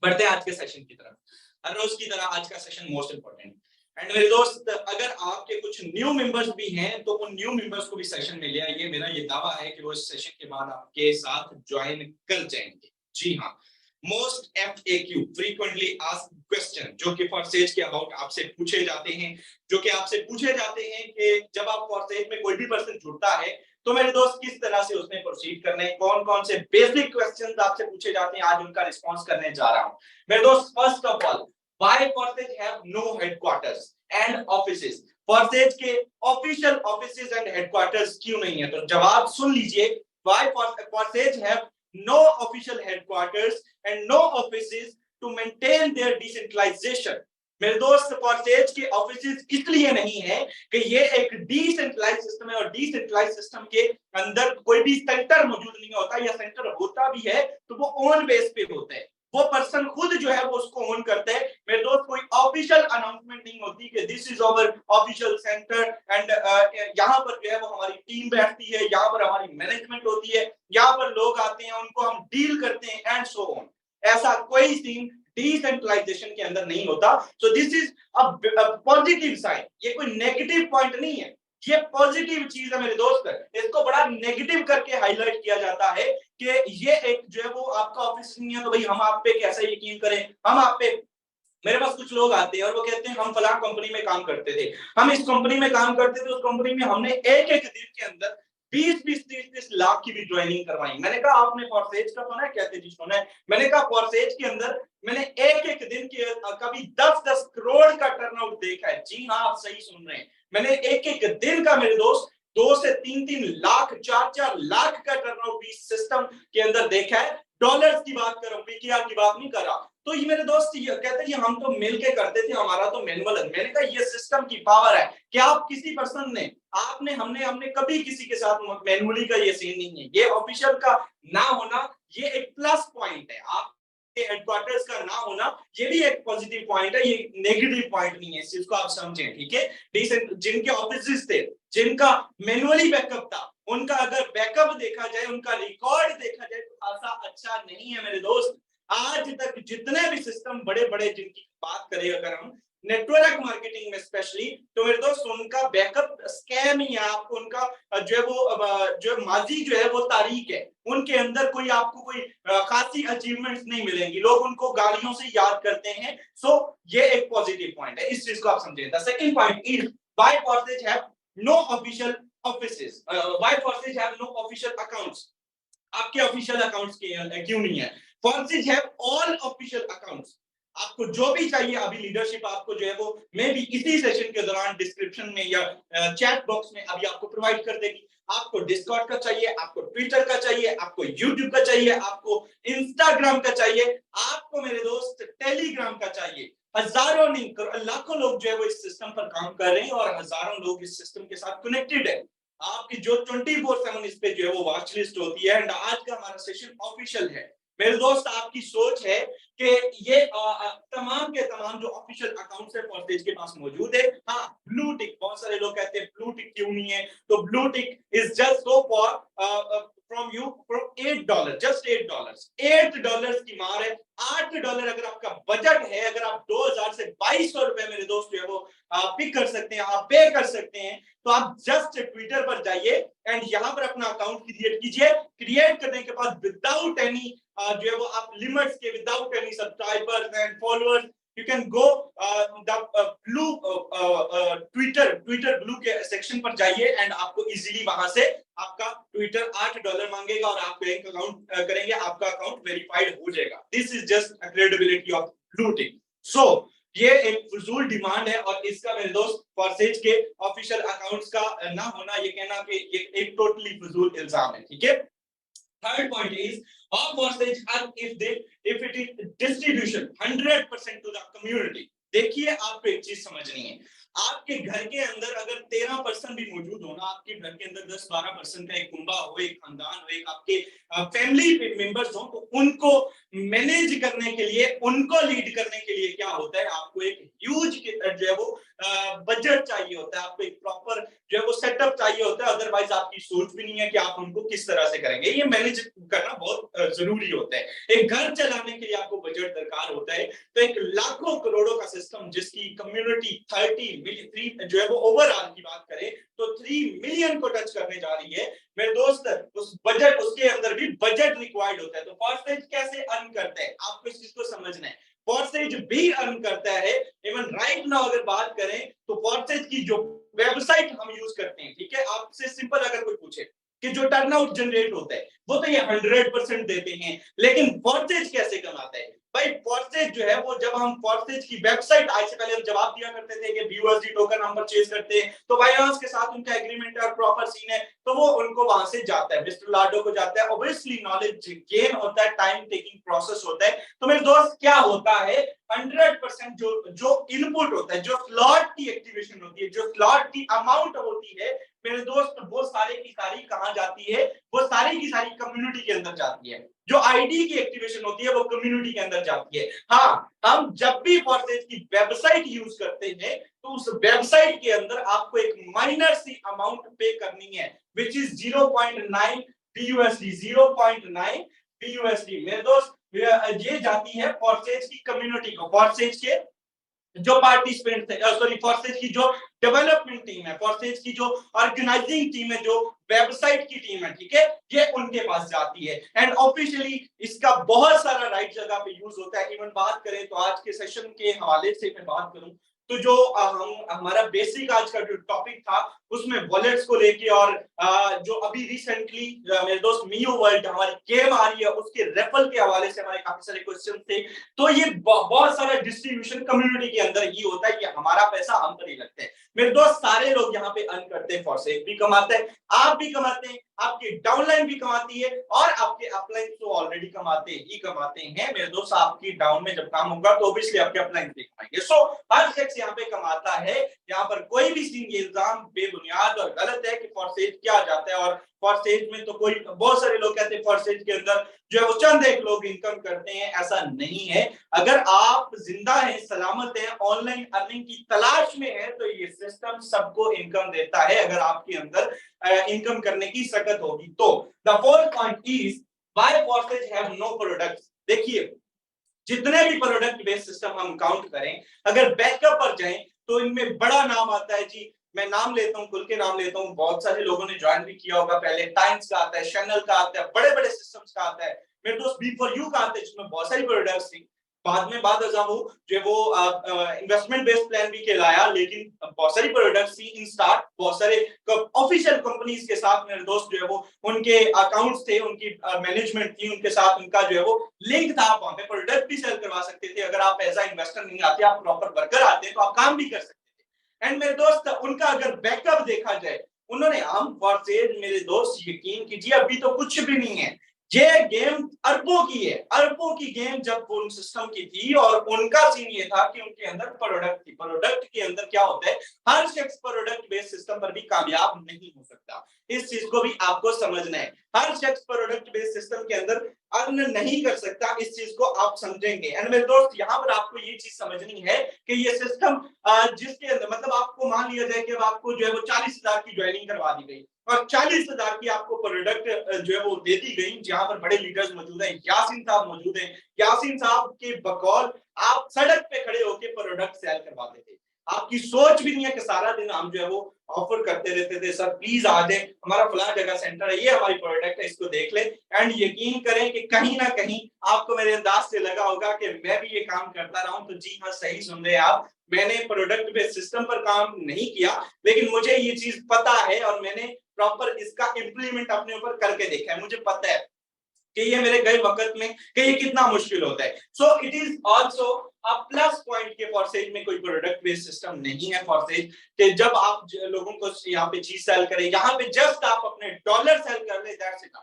बढ़ते हैं आज के सेशन की तरफ। हर रोज की तरह आज का सेशन मोस्ट इंपॉर्टेंट। एंड मेरे दोस्त, अगर आपके कुछ न्यू मेंबर्स भी हैं तो उन न्यू मेंबर्स को भी सेशन में ले आइए। मेरा ये दावा है कि वो इस सेशन के बाद आपके साथ ज्वाइन कर जाएंगे। जी हाँ, most FAQ frequently asked question जो कि फॉरसेज के अबाउट आपसे पूछे जाते हैं, कि जब आप फॉरसेज में कोई भी पर्सन जुड़ता है तो मेरे दोस्त किस तरह से उसमें प्रोसीड करना है, कौन कौन से बेसिक क्वेश्चंस आपसे पूछे जाते हैं, आज उनका रिस्पांस करने जा रहा हूं। मेरे दोस्त, first of all, why Forsage have no headquarters and offices? Forsage के ऑफिशियल ऑफिसेज एंड हेडक्वार्टर्स क्यों नहीं है? तो जवाब सुन लीजिए। Why Forsage have no official headquarters and no offices to maintain their decentralization। मेरे दोस्त, फॉरसेज के ऑफिसेज इसलिए नहीं है कि ये एक डिसेंट्रलाइज सिस्टम है और डिसेंट्रलाइज सिस्टम के अंदर कोई भी सेंटर मौजूद नहीं होता, या सेंटर होता भी है तो वो ऑन बेस पे होता है। वो पर्सन खुद जो है वो उसको ओन करते हैं। मेरे दोस्त, कोई ऑफिशियल अनाउंसमेंट नहीं होती कि this is our official centre and यहाँ पर जो है वो हमारी टीम बैठती है, यहाँ पर हमारी मैनेजमेंट होती है, यहाँ पर लोग आते हैं, उनको हम डील करते हैं एंड सो ऑन। ऐसा कोई सीन डिसेंट्रलाइजेशन के अंदर नहीं होता। So this is a positive sign. ये कोई नेगेटिव पॉइंट नहीं है, ये पॉजिटिव चीज है मेरे दोस्त। इसको बड़ा नेगेटिव करके हाईलाइट किया जाता है कि ये एक जो है वो आपका ऑफिस नहीं है तो भाई हम आप पे कैसे यकीन करें, हम आप पे। मेरे पास कुछ लोग आते हैं और वो कहते हैं हम फलां कंपनी में काम करते थे, हम इस कंपनी में काम करते थे, उस कंपनी में हमने एक एक दिन के अंदर 20-20, 30-30 लाख की भी ज्वाइनिंग करवाई। मैंने कहा आपने फॉरसेज का सुना है? कहते जी सुना है। मैंने कहा फॉरसेज के अंदर मैंने एक एक दिन के कभी 10-10 करोड़ का टर्नआउट देखा है। जी हाँ, आप सही सुन रहे हैं। मैंने एक एक दिन का मेरे दोस्त 2 से 3-3 लाख, 4-4 लाख का टर्नआउट भी सिस्टम के अंदर देखा है। डॉलर्स की बात कर रहा हूं, पीटीआर की बात नहीं कर रहा। तो ये मेरे दोस्त ये कहते हैं हम तो मिलके करते थे, हमारा तो मैनुअल है। मैंने कहा ये सिस्टम की पावर है कि आप किसी पर्सन ने, आपने, हमने कभी किसी के साथ मैनुअली का ये सीन नहीं है। ये ऑफिशियल का ना होना ये एक प्लस पॉइंट है, आप हेडक्वार्टर्स का ना होना ये भी एक पॉजिटिव पॉइंट है, ये नेगेटिव पॉइंट नहीं है। इस चीज को आप समझें, ठीक है। डिसेंट जिनके ऑफिसेस थे, जिनका मैनुअली बैकअप था, उनका अगर बैकअप देखा जाए, उनका रिकॉर्ड देखा जाए तो खासा अच्छा नहीं है मेरे दोस्त। आज तक जितने भी सिस्टम बड़े बड़े जिनकी बात करें अगर हम नेटवर्क मार्केटिंग में स्पेशली, तो मेरे दोस्त उनका बैकअप स्कैम ही है। आपको उनका जो है वो जो माजी जो है वो तारीख है, उनके अंदर कोई आपको कोई खासी अचीवमेंट्स नहीं मिलेंगी। लोग उनको गालियों से याद करते हैं। सो ये एक पॉजिटिव पॉइंट है, इस चीज को आप समझें। The second point is why Forsage have no official offices, why Forsage have no official accounts. आपके ऑफिशियल अकाउंट्स क्यों नहीं है? Forsage have all official accounts. आपको जो भी चाहिए अभी लीडरशिप आपको जो है वो मे बी इसी सेशन के दौरान डिस्क्रिप्शन में या चैट बॉक्स में अभी आपको प्रोवाइड कर देगी। आपको डिस्कॉर्ड का चाहिए, आपको ट्विटर का चाहिए, आपको यूट्यूब का चाहिए, आपको इंस्टाग्राम का चाहिए, आपको मेरे दोस्त टेलीग्राम का चाहिए। हजारों नहीं लाखों लोग जो है वो इस सिस्टम पर काम कर रहे हैं और हजारों लोग इस सिस्टम के साथ कनेक्टेड है। आपकी जो 24/7 इस पे जो है वो वॉच लिस्ट होती है। एंड आज का हमारा सेशन ऑफिशियल है मेरे दोस्त। आपकी सोच है कि ये तमाम के तमाम जो ऑफिशियल अकाउंट्स है फॉरसेज के पास मौजूद है। हाँ, ब्लू टिक, बहुत सारे लोग कहते हैं ब्लू टिक क्यों नहीं है? तो blue tick is just so for from you from $8, just $8 की मार है। $8 अगर आपका बजट है, अगर आप 2000 से 2200 रुपए मेरे दोस्त जो है वो पिक कर सकते हैं, आप पे कर सकते हैं, तो आप जस्ट ट्विटर पर जाइए एंड यहाँ पर अपना अकाउंट क्रिएट कीजिए। क्रिएट करने के बाद विदाउट एनी जो है वो आप लिमिट्स के, without any subscribers and followers, you can go the blue Twitter blue के सेक्शन पर जाइए एंड आपको इजीली वहां से आपका ट्विटर $8 मांगेगा और आप बैंक अकाउंट करेंगे, आपका अकाउंट वेरीफाइड हो जाएगा। This is just credibility of blue tick. So ये एक फजूल डिमांड है और इसका मेरे दोस्त फॉरसेज के ऑफिशियल अकाउंट्स का ना होना, ये कहना कि ये एक टोटली फजूल इल्जाम है, ठीक है। Third point is how footage help if it is distribution 100% to the community। देखिए, आपको एक चीज समझनी है, आपके घर के अंदर अगर 13% भी मौजूद हो ना, आपके घर के अंदर 10-12% का एक कुंबा हो, एक खानदान हो, एक आपके फैमिली मेंबर्स हो, तो उनको मैनेज करने के लिए, उनको लीड करने के लिए क्या होता है, आपको एक ह्यूज जो है वो बजट चाहिए होता है, आपको एक प्रॉपर जो है वो सेटअप चाहिए होता है, अदरवाइज आपकी सोच भी नहीं है कि आप उनको किस तरह से करेंगे। ये मैनेज करना बहुत जरूरी होता है। एक घर चलाने के लिए आपको बजट दरकार होता है, तो एक लाखों करोड़ों का सिस्टम जिसकी कम्युनिटी 30 मिलियन जो है वो ओवरऑल की बात करें तो 3 मिलियन को टच करने जा रही है मेरे दोस्त। उस बजट, उसके अंदर भी बजट रिक्वायर्ड होता है। तो फॉरसेज कैसे अर्न करते हैं, आपको इस चीज को समझना है। फॉरसेज भी अर्न करता है। इवन राइट नाउ अगर बात करें तो फॉरसेज की जो वेबसाइट हम यूज करते हैं, ठीक है, आपसे सिंपल अगर कोई पूछे कि जो टर्नआउट जनरेट होता है वो तो ये 100% देते हैं, लेकिन फॉरसेज कैसे कमाता है भाई? फॉरसेज जो है वो, जब हम फॉरसेज की वेबसाइट, आज से पहले हम जवाब दिया करते थे कि BUSD टोकन हम परचेज करते हैं तो बाइनांस के साथ उनका एग्रीमेंट है और प्रॉपर सीन है, तो वो उनको वहां से जाता है, मिस्टर लाडो को जाता है। ऑब्वियसली नॉलेज गेन होता है, टाइम टेकिंग प्रोसेस होता है। तो मेरे दोस्त क्या होता है, 100% जो इनपुट होता है, जो स्लॉट की एक्टिवेशन होती है, जो स्लॉट की अमाउंट होती है मेरे दोस्त, वो सारे की सारी कहां जाती है? वो सारी की सारी कम्युनिटी के अंदर जाती है। जो आईडी की एक्टिवेशन होती है वो कम्युनिटी के अंदर जाती है। हाँ, हम जब भी फॉरसेज की वेबसाइट यूज करते हैं तो उस वेबसाइट के अंदर आपको एक माइनर सी अमाउंट पे करनी है, विच इज 0.9 BUSD, 0.9 BUSD। मेरे दोस्त, ये जाती है फॉरसेज की कम्युनिटी को, फॉरसेज के जो पार्टिसिपेंट थे, सॉरी, फॉरसेज की जो डेवलपमेंट टीम है, फॉरसेज की जो ऑर्गेनाइजिंग टीम है, जो वेबसाइट की टीम है, ठीक है, ये उनके पास जाती है। एंड ऑफिशियली इसका बहुत सारा राइट जगह पे यूज होता है। इवन बात करें तो आज के सेशन के हवाले से मैं बात करूं तो जो हम हमारा बेसिक आज का जो टॉपिक था उसमें वॉलेट्स को लेके और जो अभी रिसेंटली मेरे दोस्त मियो वर्ल्ड हमारी गेम आ रही है उसके रेफल के हवाले से हमारे काफी सारे क्वेश्चन थे। तो ये बहुत सारा डिस्ट्रीब्यूशन कम्युनिटी के अंदर ही होता है कि हमारा पैसा हम पर ही लगता है। मेरे दोस्त, सारे लोग यहाँ पे अर्न करते हैं, फॉरसेज भी कमाते हैं, आप भी कमाते हैं, आपकी डाउनलाइन भी कमाती है और आपके अपलाइन तो ऑलरेडी कमाते हैं मेरे दोस्त। आपकी डाउन में जब काम होगा तो ऑब्वियसली आपके अपलाइन भी कमाएंगे। सो हर शख्स यहाँ पे कमाता है। यहाँ पर कोई भी इल्जाम बेबुनियाद और गलत है कि फॉरसेज क्या जाता है, और फॉरसेज में तो कोई, बहुत सारे लोग कहते हैं फॉरसेज के अंदर जो है वो चंद एक लोग इनकम करते हैं, ऐसा नहीं है। अगर आप जिंदा हैं, सलामत हैं, ऑनलाइन अर्निंग की तलाश में है तो ये सिस्टम सबको इनकम देता है अगर आपके अंदर इनकम करने की सकत होगी तो। The fourth point is why Forsage have no products. देखिए, जितने भी प्रोडक्ट बेस्ड सिस्टम हम काउंट करें, अगर बैकअप पर जाएं तो इनमें बड़ा नाम आता है जी। मैं नाम लेता हूं, खुल के नाम लेता हूं, बहुत सारे लोगों ने ज्वाइन भी किया होगा पहले। टाइम्स का आता है, चैनल का आता है, बड़े बड़े सिस्टम्स का आता है, मेरे दोस्त B4U का आता है जिसमें बहुत सारी प्रोडक्ट्स थी। बाद में बात अजामू जो वो इन्वेस्टमेंट बेस्ड प्लान भी कहलाया, लेकिन बहुत सारी प्रोडक्ट्स थी इन स्टार्ट, बहुत सारे ऑफिशियल कंपनीज के साथ मेरे दोस्त जो है वो उनके अकाउंट्स थे, उनकी मैनेजमेंट थी, उनके साथ उनका जो है वो लिंक था। आप वहां पे प्रोडक्ट भी सेल करवा सकते थे। अगर आप एज अ इन्वेस्टर नहीं आते, आप प्रॉपर वर्कर आते तो आप काम भी कर सकते थे। एंड मेरे दोस्त, उनका अगर बैकअप देखा जाए, उन्होंने हम फॉरसेज मेरे दोस्त यकीन कीजिए अभी तो कुछ भी नहीं है। ये गेम अरबों की है, अरबों की गेम जब उन सिस्टम की थी, और उनका सीन ये था कि उनके अंदर प्रोडक्ट थी। प्रोडक्ट के अंदर क्या होता है, हर शख्स प्रोडक्ट बेस्ड सिस्टम पर भी कामयाब नहीं हो सकता। इस चीज को भी आपको समझना है। हर शख्स प्रोडक्ट बेस्ड सिस्टम के अंदर अर्न नहीं कर सकता, इस चीज को आप समझेंगे। एंड मेरे दोस्त, यहाँ पर आपको ये चीज समझनी है कि ये सिस्टम जिसके अंदर, मतलब आपको मान लिया जाए कि आपको जो है वो 40,000 की ज्वाइनिंग करवा दी गई और 40,000 की आपको प्रोडक्ट जो है वो दे दी गई, जहां पर बड़े लीडर्स मौजूद हैं, यासीन साहब मौजूद हैं। यासीन साहब के बकौल आप सड़क पे खड़े होकर प्रोडक्ट सेल करवाते थे। आपकी सोच भी नहीं है कि सारा दिन हम जो है वो ऑफर करते रहते थे, सर प्लीज आ जाए, हमारा फला जगह सेंटर है, ये हमारी प्रोडक्ट है, इसको देख ले। एंड यकीन करें कि कहीं ना कहीं आपको मेरे अंदाज से लगा होगा कि मैं भी ये काम करता रहा हूं। तो जी हाँ, सही सुन रहे हैं आप, मैंने प्रोडक्ट बेस्ड सिस्टम पर काम नहीं किया, लेकिन मुझे ये चीज पता है और मैंने प्रॉपर इसका इंप्लीमेंट अपने ऊपर करके देखा है। मुझे पता है कि ये मेरे गए वक्त में कि ये कितना मुश्किल होता है। So it is also a plus point के फॉरसेज में कोई प्रोडक्ट बेस्ड सिस्टम नहीं है। फॉरसेज कि जब आप लोगों को यहाँ पे चीज सेल करें, यहाँ पे जस्ट आप अपने डॉलर सेल कर ले, दैट्स इट।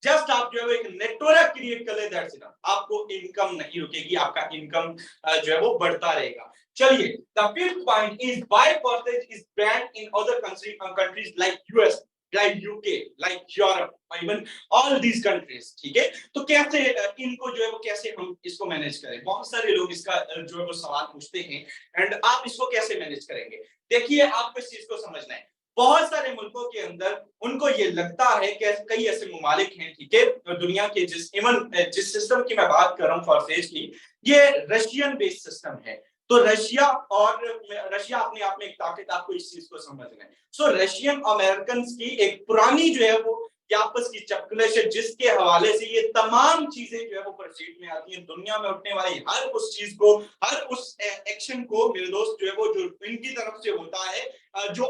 जस्ट आप जो है एक नेटवर्क क्रिएट कर ले, दैट्स इट। आपको इनकम नहीं रुकेगी, आपका इनकम जो है वो बढ़ता रहेगा। चलिए, the fifth point is why Forsage is banned in other countries like US। Like UK, like Europe, even all these countries, ठीक है। तो कैसे इनको जो है वो कैसे हम इसको मैनेज करें, बहुत सारे लोग इसका जो है वो सवाल पूछते हैं, एंड आप इसको कैसे मैनेज करेंगे। देखिए, आपको इस चीज को समझना है, बहुत सारे मुल्कों के अंदर उनको ये लगता है कि कई ऐसे ममालिक हैं, ठीक है, दुनिया के जिस सिस्टम की मैं बात कर रहा हूँ फॉरफेज की, ये रशियन बेस्ड सिस्टम है। तो रशिया अपने आप में एक ताकत, आपको इस चीज को समझना है। सो रशियन अमेरिकन की एक पुरानी जो है वो आपस की चपकलेश है, जिसके हवाले से ये तमाम चीजें जो है वो प्रोसीड में आती हैं। दुनिया में उठने वाली हर उस चीज को, हर उस एक्शन को मेरे दोस्त जो है वो जो इनकी तरफ से होता है, जो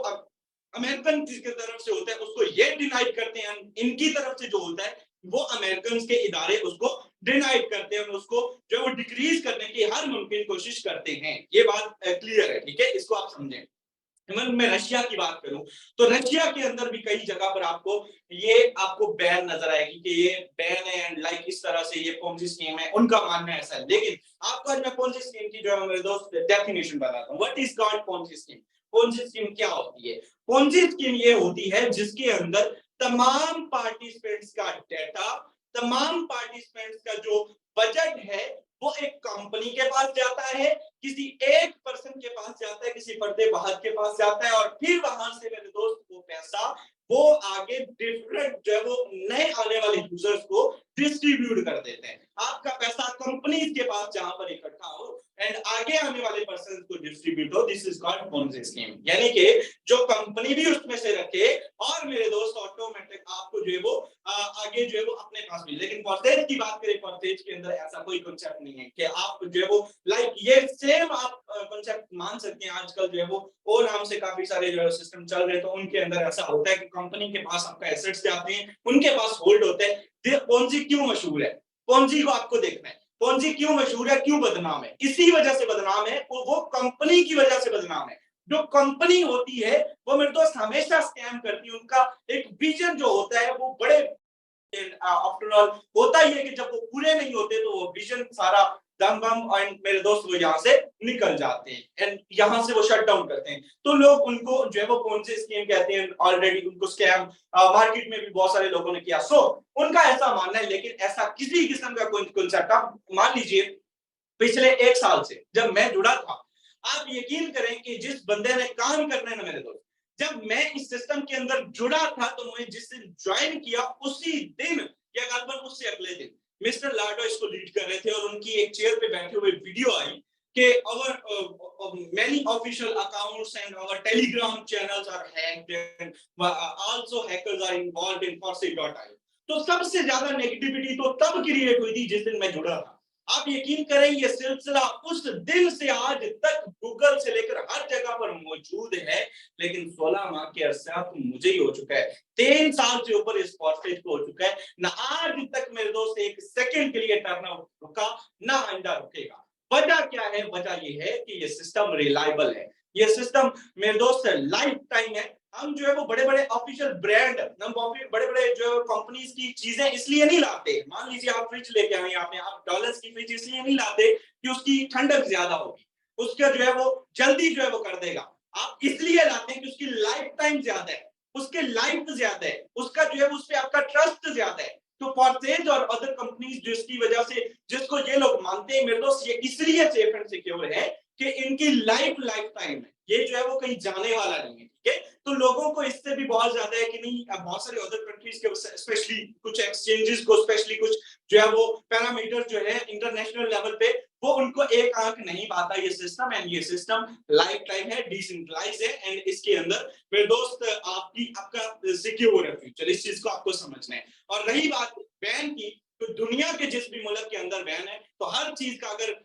अमेरिकन की तरफ से होता है, उसको ये डिनाइड करते हैं। इनकी तरफ से जो होता है वो अमेरिकन के इदारे उसको डिनाइड करते हैं, उसको जो वो डिक्रीज करने की हर मुमकिन कोशिश करते हैं। ये बात क्लियर है, ठीक है, इसको आप समझें। मैं रशिया की बात करूं तो रशिया के अंदर भी कई जगह पर आपको बैन नजर आएगी कि ये बैन है, एंड लाइक इस तरह से ये पोंजी स्कीम है, उनका मानना ऐसा है। लेकिन आपको आज मैं पोंजी स्कीम की जो है मेरे दोस्त डेफिनेशन बताता हूं। What is called Ponzi scheme? Ponzi scheme क्या होती है? पोंजी स्कीम ये होती है जिसके अंदर तमाम पार्टिसिपेंट्स का डेटा, तमाम पार्टिसिपेंट्स का जो बजट है, वो एक कंपनी के पास जाता है, किसी एक पर्सन के पास जाता है, किसी पर्दे बाहर के पास जाता है, और फिर वहां से मेरे दोस्त वो पैसा वो आगे डिफरेंट जो है वो नए आने वाले यूजर्स को डिस्ट्रीब्यूट कर देते हैं। आपका पैसा कंपनीज के पास जहां पर इकट्ठा हो एंड आगे आने वाले पर्सन को डिस्ट्रीब्यूट हो, this is called Ponzi scheme. यानी कि जो कंपनी भी उसमें से रखे और मेरे दोस्त ऑटोमेटिक आपको जो है वो आगे जो है वो अपने पास मिले। लेकिन परसेज की बात करें, परसेज के अंदर ऐसा कोई कॉन्सेप्ट नहीं है कि आप जो है वो लाइक ये सेम आप कॉन्सेप्ट मान सकते हैं। आजकल जो है वो ओ नाम से काफी सारे जो है सिस्टम चल रहे हैं, तो उनके अंदर ऐसा होता है कि कंपनी के पास आपका एसेट्स जाते हैं, उनके पास होल्ड होते हैं। पोंजी क्यों मशहूर है? पोंजी को आपको देखना है, पोंजी क्यों मशहूर है, क्यों बदनाम है? इसी वजह से बदनाम है, वो कंपनी की वजह से बदनाम है। जो कंपनी होती है वो मेरे दोस्त हमेशा स्कैम करती है। उनका एक विजन जो होता है वो बड़े आफ्टर ऑल होता ही है कि जब वो पूरे नहीं होते तो वो विजन सारा दम बम, एंड मेरे दोस्त वो यहाँ से निकल जाते हैं एंड यहाँ से वो शट डाउन करते हैं। तो लोग उनको जो है वो पोंजी स्कीम कहते हैं, ऑलरेडी उनको स्कैम मार्केट में भी बहुत सारे लोगों ने किया। सो उनका ऐसा मानना है, लेकिन ऐसा किसी किस्म का कोई कॉन्सेप्ट, आप मान लीजिए पिछले 1 साल से जब मैं जुड़ा था, आप यकीन करें कि जिस बंदे ने काम करना है ना मेरे दोस्त, जब मैं इस सिस्टम के अंदर जुड़ा था तो मैं जिस दिन ज्वाइन किया उसी दिन या गलबन उससे अगले दिन मिस्टर लाडो इसको लीड कर रहे थे, और उनकी एक चेयर पे बैठे हुए वीडियो आई कि our many official accounts and our telegram channels are hacked and also hackers are involved in Force.io। तो सबसे ज्यादा नेगेटिविटी तो तब क्रिएट हुई थी जिस दिन मैं जुड़ा था। आप यकीन करें ये सिलसिला उस दिन से आज तक गूगल से लेकर हर जगह पर मौजूद है, लेकिन 16 माह के अरसा तो मुझे ही हो चुका है, 3 साल से ऊपर इस फॉरफेज को हो चुका है ना। आज तक मेरे दोस्त एक सेकंड के लिए टर्नआउट रुका ना आइंदा रुकेगा। वजह क्या है? वजह ये है कि ये सिस्टम रिलायबल है, ये सिस्टम मेरे दोस्त लाइफ टाइम है। हम जो है वो बड़े बड़े ऑफिशियल ब्रांड, हम बड़े बड़े जो है कंपनीज की चीजें इसलिए नहीं लाते। मान लीजिए आप फ्रिज लेके आए आपने, आप डॉलर्स की फ्रिज इसलिए नहीं लाते कि उसकी ठंडक ज्यादा होगी, उसका जो है वो जल्दी जो है वो कर देगा। आप इसलिए लाते हैं कि उसकी लाइफ टाइम ज्यादा है, उसके लाइफ ज्यादा है, उसका जो है उस पर आपका ट्रस्ट ज्यादा है। तो फॉरसेज और अदर कंपनीज जिसकी वजह से, जिसको ये लोग मानते हैं मेरे दोस्त, ये इसलिए सेफ एंड सिक्योर है कि इनकी लाइफ टाइम है, ये जो है वो कहीं जाने वाला नहीं है, ठीक है। तो लोगों को इससे भी बहुत ज्यादा है कि नहीं, बहुत सारे अदर कंट्रीज के स्पेशली कुछ एक्सचेंजेस को, स्पेशली कुछ जो है वो पैरामीटर जो है इंटरनेशनल लेवल पे, वो उनको एक आंख नहीं पाता ये सिस्टम। एंड ये सिस्टम लाइफ टाइम है, डिसेंट्रलाइज है, एंड इसके अंदर मेरे दोस्त आपका सिक्योर है फ्यूचर, इस चीज को आपको समझना है। और रही बात बैन की, तो दुनिया के जिस भी मुल्क के अंदर बैन है, तो हर चीज का अगर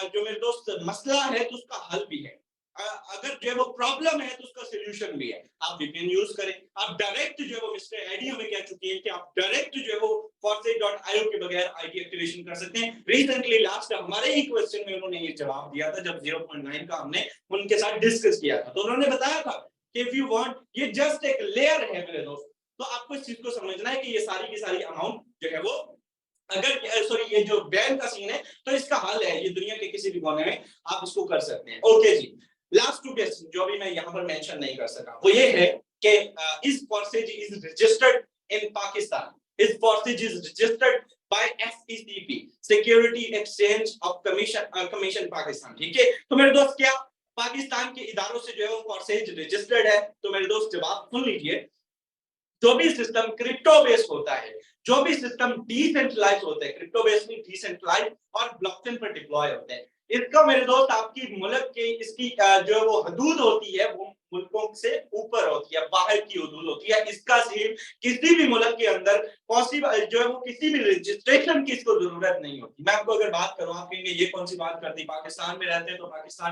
जो मेरे दोस्त मसला है तो उसका हल भी है, अगर जो है वो प्रॉब्लम है तो उसका सोल्यूशन भी है। आप वीपीएन यूज करें, आप डायरेक्ट जो है वो मिस्टर एडी हमें कह चुकी है कि आप डायरेक्ट जो है वो Force.io के बगैर आईडी एक्टिवेशन कर सकते हैं। रिसेंटली लास्ट हमारे ही क्वेश्चन में उन्होंने ये जवाब दिया था जब 0.9 का हमने उनके साथ डिस्कस किया था, तो उन्होंने बताया था कि इफ यू वांट, ये जस्ट एक लेयर है मेरे दोस्त। तो आपको इस चीज को समझना है कि ये सारी की सारी अमाउंट जो है वो, अगर सॉरी ये जो बैन का सीन है तो इसका हल है, ये दुनिया के किसी भी कोने में आप इसको कर सकते हैं। ओके जी, लास्ट 2 क्वेश्चन जो भी मैं यहाँ पर मेंशन नहीं कर सका वो ये है कि इस Forsage is registered in Pakistan, इस Forsage is registered by SECP, Security Exchange of Commission Pakistan. ठीक है, तो मेरे दोस्त क्या पाकिस्तान के इदारों से जो है वो परसेज रजिस्टर्ड है? तो मेरे दोस्त जवाब सुन लीजिए, जो भी सिस्टम क्रिप्टो बेस्ड होता है, जो भी सिस्टम डिसेंट्रलाइज होते हैं, क्रिप्टो बेस्ड नहीं डिसेंट्रलाइज और ब्लॉकचेन पर डिप्लॉय होते हैं, इसका मेरे दोस्त आपकी मुल्क के इसकी जो है वो हदूद होती है वो मुल्कों से ऊपर होती है, बाहर की हदूद होती है। इसका सिर्फ किसी भी मुल्क के अंदर पॉसिबल जो है वो किसी भी रजिस्ट्रेशन की इसको जरूरत नहीं होती। मैं आपको अगर बात करूं, आप कहेंगे ये कौन सी बात करती, पाकिस्तान में रहते हैं तो पाकिस्तान